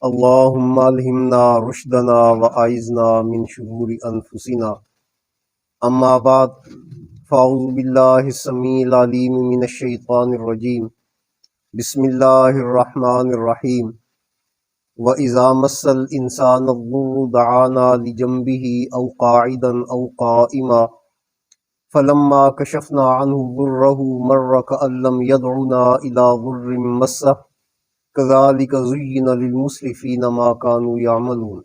اللهم الهمنا رشدنا وأعذنا من شرور أنفسنا. أما بعد فأعوذ بالله السميع العليم من الشيطان الرجيم. بسم الله الرحمن الرحيم. وإذا مس الإنسان الضر دعانا لجنبه أو قاعدا أو قائما فلما كشفنا عنه ضره مر كأن لم يدعنا إلى ضر مسه كذلك زين للمسرفين ما كانوا يعملون.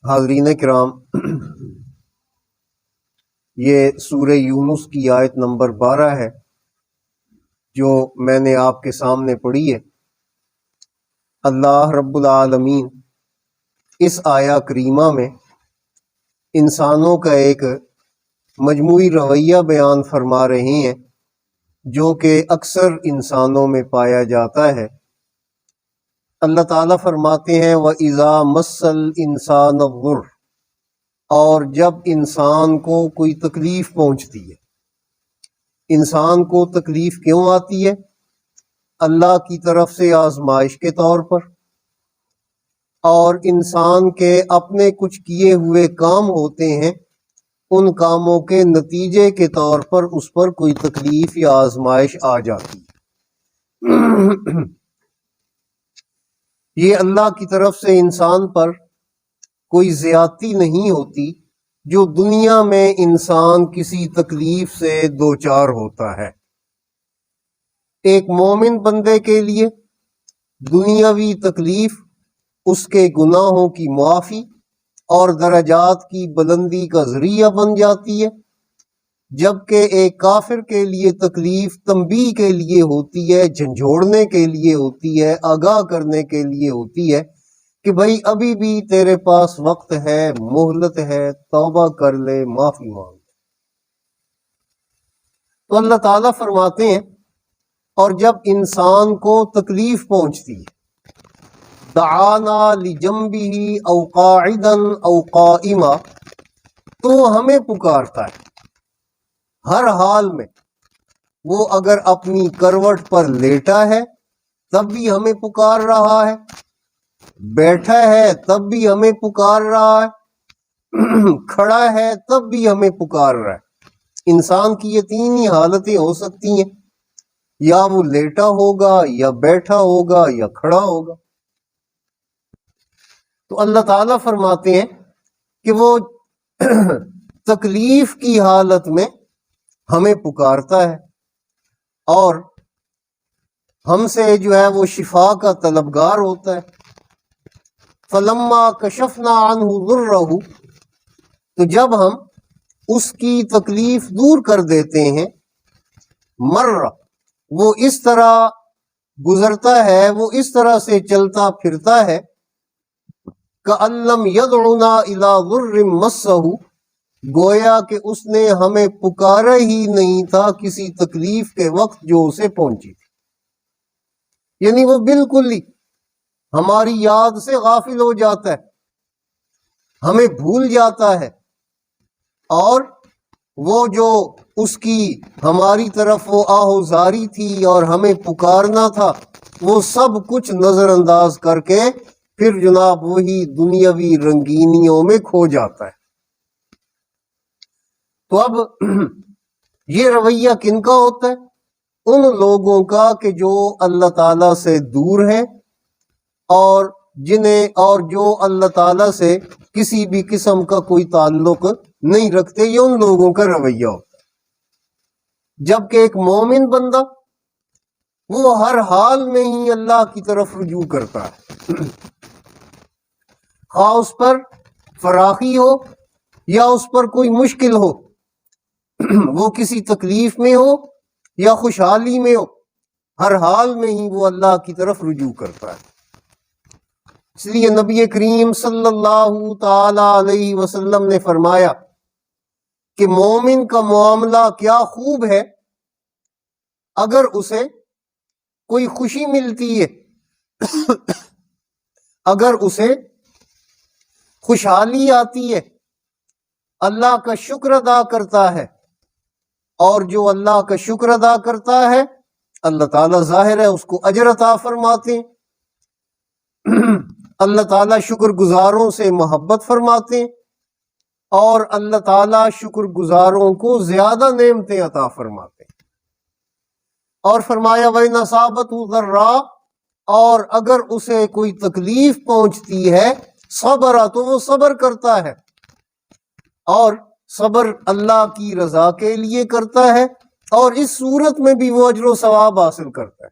حاضرین کرام، یہ سورہ یونس کی آیت نمبر 12 ہے جو میں نے آپ کے سامنے پڑھی ہے. اللہ رب العالمین اس آیہ کریمہ میں انسانوں کا ایک مجموعی رویہ بیان فرما رہے ہیں جو کہ اکثر انسانوں میں پایا جاتا ہے. اللہ تعالیٰ فرماتے ہیں وَإِذَا مَسَّ الْإِنسَانَ الضُّرُّ، اور جب انسان کو کوئی تکلیف پہنچتی ہے. انسان کو تکلیف کیوں آتی ہے؟ اللہ کی طرف سے آزمائش کے طور پر، اور انسان کے اپنے کچھ کیے ہوئے کام ہوتے ہیں، ان کاموں کے نتیجے کے طور پر اس پر کوئی تکلیف یا آزمائش آ جاتی ہے. یہ اللہ کی طرف سے انسان پر کوئی زیادتی نہیں ہوتی جو دنیا میں انسان کسی تکلیف سے دوچار ہوتا ہے. ایک مومن بندے کے لیے دنیاوی تکلیف اس کے گناہوں کی معافی اور درجات کی بلندی کا ذریعہ بن جاتی ہے، جبکہ ایک کافر کے لیے تکلیف تنبیہ کے لیے ہوتی ہے، جھنجھوڑنے کے لیے ہوتی ہے، آگاہ کرنے کے لیے ہوتی ہے کہ بھائی ابھی بھی تیرے پاس وقت ہے، مہلت ہے، توبہ کر لے، معافی مانگ. تو اللہ تعالیٰ فرماتے ہیں اور جب انسان کو تکلیف پہنچتی ہے دعانا لجنبہ او قاعدا او قائما، تو ہمیں پکارتا ہے ہر حال میں. وہ اگر اپنی کروٹ پر لیٹا ہے تب بھی ہمیں پکار رہا ہے، بیٹھا ہے تب بھی ہمیں پکار رہا ہے، کھڑا ہے تب بھی ہمیں پکار رہا ہے. انسان کی یہ تین ہی حالتیں ہو سکتی ہیں، یا وہ لیٹا ہوگا، یا بیٹھا ہوگا، یا کھڑا ہوگا. تو اللہ تعالیٰ فرماتے ہیں کہ وہ تکلیف کی حالت میں ہمیں پکارتا ہے اور ہم سے جو ہے وہ شفا کا طلبگار ہوتا ہے. فلما کشفنا عنہ ضرہ، تو جب ہم اس کی تکلیف دور کر دیتے ہیں، مر، وہ اس طرح گزرتا ہے، وہ اس طرح سے چلتا پھرتا ہے کأن لم يدعنا الى ضر مسہ، گویا کہ اس نے ہمیں پکارا ہی نہیں تھا کسی تکلیف کے وقت جو اسے پہنچی تھی. یعنی وہ بالکل ہی ہماری یاد سے غافل ہو جاتا ہے، ہمیں بھول جاتا ہے، اور وہ جو اس کی ہماری طرف وہ آہوزاری تھی اور ہمیں پکارنا تھا، وہ سب کچھ نظر انداز کر کے پھر جناب وہی دنیاوی رنگینیوں میں کھو جاتا ہے. تو اب یہ رویہ کن کا ہوتا ہے؟ ان لوگوں کا کہ جو اللہ تعالیٰ سے دور ہیں اور جو اللہ تعالیٰ سے کسی بھی قسم کا کوئی تعلق نہیں رکھتے. یہ ان لوگوں کا رویہ ہوتا ہے. جبکہ ایک مومن بندہ وہ ہر حال میں ہی اللہ کی طرف رجوع کرتا ہے، خواہ اس پر فراخی ہو یا اس پر کوئی مشکل ہو، وہ کسی تکلیف میں ہو یا خوشحالی میں ہو، ہر حال میں ہی وہ اللہ کی طرف رجوع کرتا ہے. اس لیے نبی کریم صلی اللہ تعالی علیہ وسلم نے فرمایا کہ مومن کا معاملہ کیا خوب ہے، اگر اسے کوئی خوشی ملتی ہے، اگر اسے خوشحالی آتی ہے، اللہ کا شکر ادا کرتا ہے، اور جو اللہ کا شکر ادا کرتا ہے اللہ تعالیٰ ظاہر ہے اس کو اجر عطا فرماتے ہیں. اللہ تعالیٰ شکر گزاروں سے محبت فرماتے ہیں اور اللہ تعالیٰ شکر گزاروں کو زیادہ نعمتیں عطا فرماتے ہیں۔ اور فرمایا وَإِنْ أَصَابَتْهُ ضَرَّاءٌ، اور اگر اسے کوئی تکلیف پہنچتی ہے صبر، تو وہ صبر کرتا ہے، اور صبر اللہ کی رضا کے لیے کرتا ہے، اور اس صورت میں بھی وہ اجر و ثواب حاصل کرتا ہے۔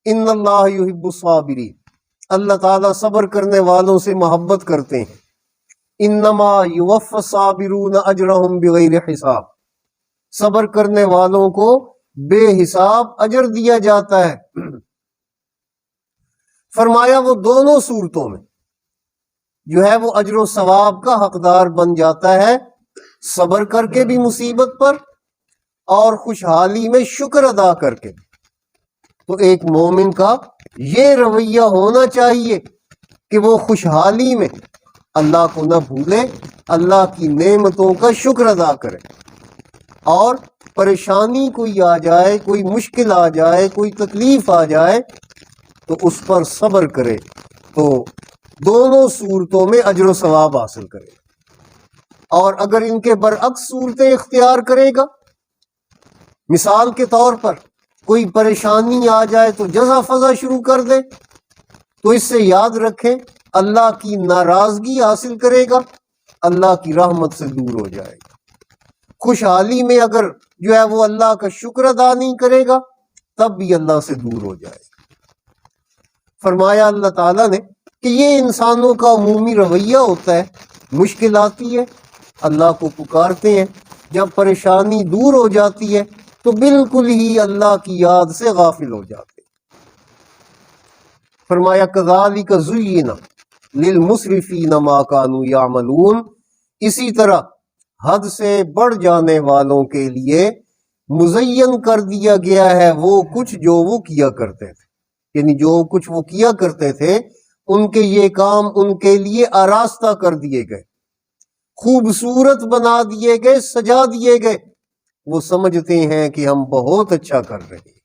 ان اللہ یحب الصابرین، اللہ تعالیٰ صبر کرنے والوں سے محبت کرتے ہیں۔ انما یوفی الصابرون اجرہم بغیر حساب، صبر کرنے والوں کو بے حساب اجر دیا جاتا ہے۔ فرمایا وہ دونوں صورتوں میں جو ہے وہ اجر و ثواب کا حقدار بن جاتا ہے، صبر کر کے بھی مصیبت پر اور خوشحالی میں شکر ادا کر کے۔ تو ایک مومن کا یہ رویہ ہونا چاہیے کہ وہ خوشحالی میں اللہ کو نہ بھولے، اللہ کی نعمتوں کا شکر ادا کرے، اور پریشانی کوئی آ جائے، کوئی مشکل آ جائے، کوئی تکلیف آ جائے تو اس پر صبر کرے، تو دونوں صورتوں میں اجر و ثواب حاصل کرے۔ اور اگر ان کے برعکس صورتیں اختیار کرے گا، مثال کے طور پر کوئی پریشانی آ جائے تو جزا فضا شروع کر دے، تو اس سے یاد رکھیں اللہ کی ناراضگی حاصل کرے گا، اللہ کی رحمت سے دور ہو جائے گا۔ خوشحالی میں اگر جو ہے وہ اللہ کا شکر ادا نہیں کرے گا، تب بھی اللہ سے دور ہو جائے گا۔ فرمایا اللہ تعالیٰ نے کہ یہ انسانوں کا عمومی رویہ ہوتا ہے، مشکل آتی ہے اللہ کو پکارتے ہیں، جب پریشانی دور ہو جاتی ہے تو بالکل ہی اللہ کی یاد سے غافل ہو جاتے ہیں۔ فرمایا کذالک زینا للمسرفین ما کانوا یعملون، اسی طرح حد سے بڑھ جانے والوں کے لیے مزین کر دیا گیا ہے وہ کچھ جو وہ کیا کرتے تھے، یعنی جو کچھ وہ کیا کرتے تھے ان کے یہ کام ان کے لیے آراستہ کر دیے گئے، خوبصورت بنا دیے گئے، سجا دیے گئے۔ وہ سمجھتے ہیں کہ ہم بہت اچھا کر رہے ہیں۔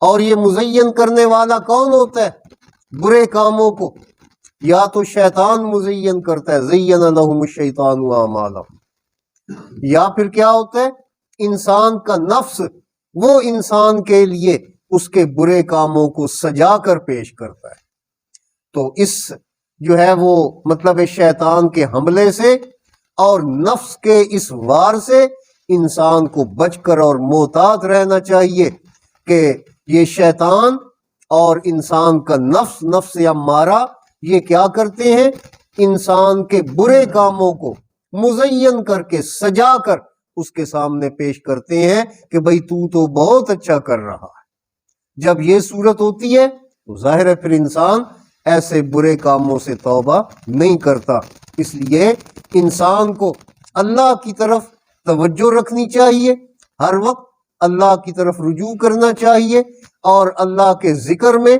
اور یہ مزین کرنے والا کون ہوتا ہے؟ برے کاموں کو یا تو شیطان مزین کرتا ہے، زین لہم الشیطان اعمالہم، یا پھر کیا ہوتا ہے؟ انسان کا نفس، وہ انسان کے لیے اس کے برے کاموں کو سجا کر پیش کرتا ہے۔ تو اس جو ہے وہ مطلب شیطان کے حملے سے اور نفس کے اس وار سے انسان کو بچ کر اور محتاط رہنا چاہیے کہ یہ شیطان اور انسان کا نفس امارہ یہ کیا کرتے ہیں؟ انسان کے برے کاموں کو مزین کر کے سجا کر اس کے سامنے پیش کرتے ہیں کہ بھئی تو بہت اچھا کر رہا ہے۔ جب یہ صورت ہوتی ہے تو ظاہر ہے پھر انسان ایسے برے کاموں سے توبہ نہیں کرتا۔ اس لیے انسان کو اللہ کی طرف توجہ رکھنی چاہیے، ہر وقت اللہ کی طرف رجوع کرنا چاہیے، اور اللہ کے ذکر میں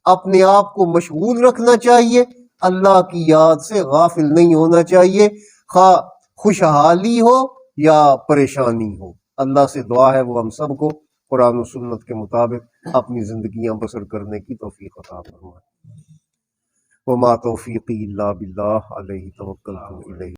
اپنے آپ کو مشغول رکھنا چاہیے، اللہ کی یاد سے غافل نہیں ہونا چاہیے، خواہ خوشحالی ہو یا پریشانی ہو۔ اللہ سے دعا ہے وہ ہم سب کو قرآن و سنت کے مطابق اپنی زندگیاں بسر کرنے کی توفیق عطا فرمائے۔ وما توفیقی الا باللہ علیہ توکلت الیہ